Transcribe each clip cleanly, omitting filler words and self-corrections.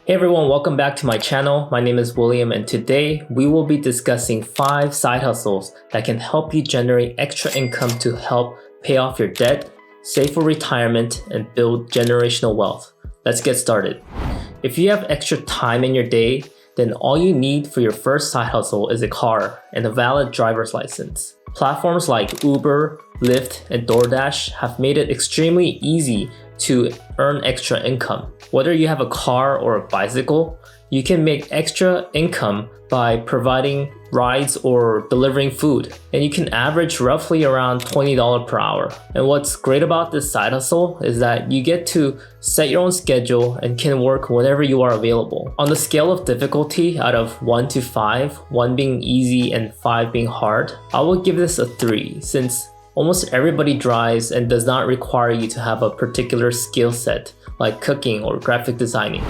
Hey everyone, welcome back to my channel. My name is William and today we will be discussing 5 side hustles that can help you generate extra income to help pay off your debt, save for retirement, and build generational wealth. Let's get started. If you have extra time in your day, then all you need for your first side hustle is a car and a valid driver's license. Platforms like Uber, Lyft, and Doordash have made it extremely easy to earn extra income. Whether you have a car or a bicycle, you can make extra income by providing rides or delivering food, and you can average roughly around $20 per hour. And what's great about this side hustle is that you get to set your own schedule and can work whenever you are available. On the scale of difficulty out of 1 to 5, 1 being easy and 5 being hard, I would give this a 3 since almost everybody drives and does not require you to have a particular skill set like cooking or graphic designing.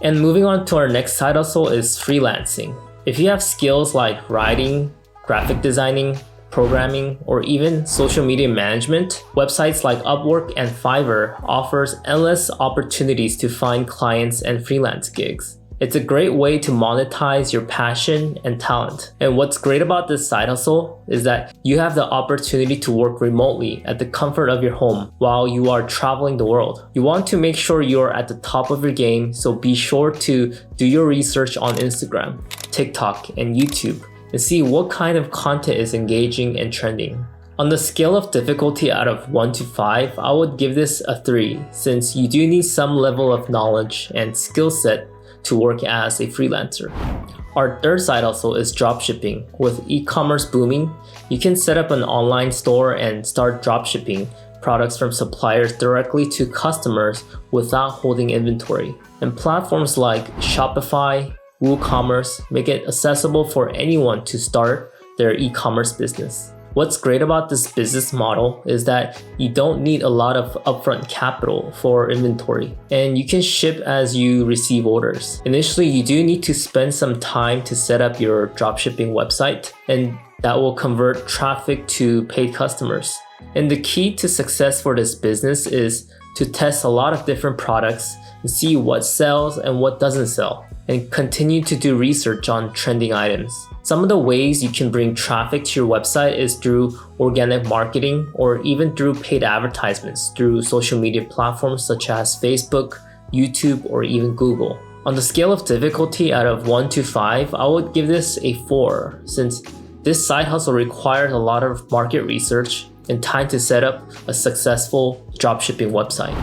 And moving on to our next side hustle is freelancing. If you have skills like writing, graphic designing, programming, or even social media management, websites like Upwork and Fiverr offers endless opportunities to find clients and freelance gigs. It's a great way to monetize your passion and talent. And what's great about this side hustle is that you have the opportunity to work remotely at the comfort of your home while you are traveling the world. You want to make sure you're at the top of your game, so be sure to do your research on Instagram, TikTok, and YouTube and see what kind of content is engaging and trending. On the scale of difficulty out of 1 to 5, I would give this a 3 since you do need some level of knowledge and skill set to work as a freelancer. Our third side hustle is dropshipping. With e-commerce booming, you can set up an online store and start dropshipping products from suppliers directly to customers without holding inventory. And platforms like Shopify, WooCommerce make it accessible for anyone to start their e-commerce business. What's great about this business model is that you don't need a lot of upfront capital for inventory, and you can ship as you receive orders. Initially, you do need to spend some time to set up your dropshipping website, and that will convert traffic to paid customers. And the key to success for this business is to test a lot of different products and see what sells and what doesn't sell, and continue to do research on trending items. Some of the ways you can bring traffic to your website is through organic marketing or even through paid advertisements through social media platforms such as Facebook, YouTube, or even Google. On the scale of difficulty out of 1 to 5, I would give this a 4 since this side hustle requires a lot of market research and time to set up a successful dropshipping website.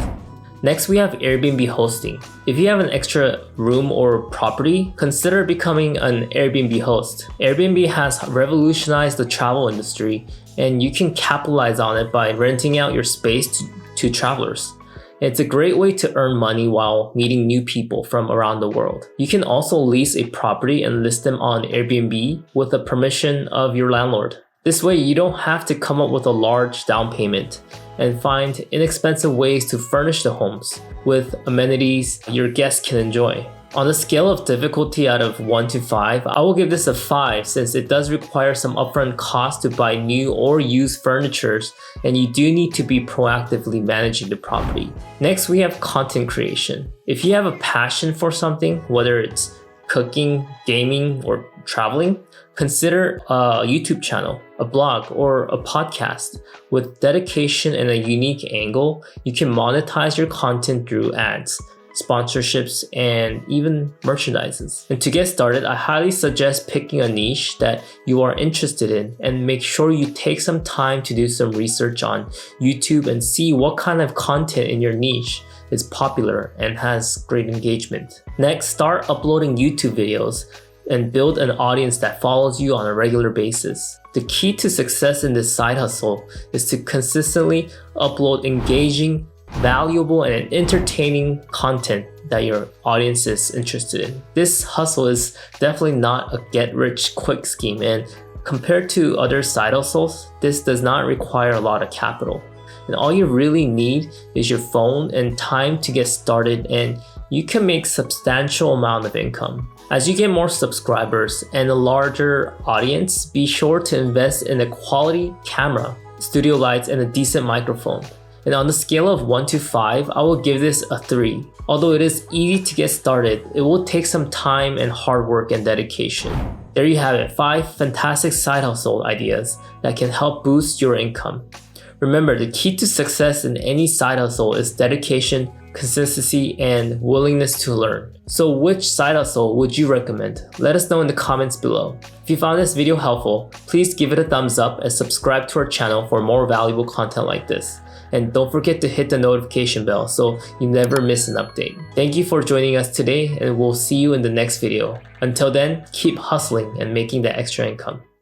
Next, we have Airbnb hosting. If you have an extra room or property, consider becoming an Airbnb host. Airbnb has revolutionized the travel industry, and you can capitalize on it by renting out your space to travelers. It's a great way to earn money while meeting new people from around the world. You can also lease a property and list them on Airbnb with the permission of your landlord. This way, you don't have to come up with a large down payment and find inexpensive ways to furnish the homes with amenities your guests can enjoy. On the scale of difficulty out of 1 to 5, I will give this a 5 since it does require some upfront cost to buy new or used furniture, and you do need to be proactively managing the property. Next, we have content creation. If you have a passion for something, whether it's cooking, gaming, or traveling, consider a YouTube channel, a blog, or a podcast. With dedication and a unique angle, you can monetize your content through ads, sponsorships, and even merchandises. And to get started, I highly suggest picking a niche that you are interested in and make sure you take some time to do some research on YouTube and see what kind of content in your niche is popular and has great engagement. Next, start uploading YouTube videos and build an audience that follows you on a regular basis. The key to success in this side hustle is to consistently upload engaging, valuable, and entertaining content that your audience is interested in. This hustle is definitely not a get-rich-quick scheme, and compared to other side hustles, this does not require a lot of capital. And all you really need is your phone and time to get started, and you can make substantial amount of income. As you get more subscribers and a larger audience, be sure to invest in a quality camera, studio lights, and a decent microphone. And on the scale of 1 to 5, I will give this a 3. Although it is easy to get started, it will take some time and hard work and dedication. There you have it, 5 fantastic side hustle ideas that can help boost your income. Remember, the key to success in any side hustle is dedication, consistency, and willingness to learn. So which side hustle would you recommend? Let us know in the comments below. If you found this video helpful, please give it a thumbs up and subscribe to our channel for more valuable content like this. And don't forget to hit the notification bell so you never miss an update. Thank you for joining us today, and we'll see you in the next video. Until then, keep hustling and making that extra income.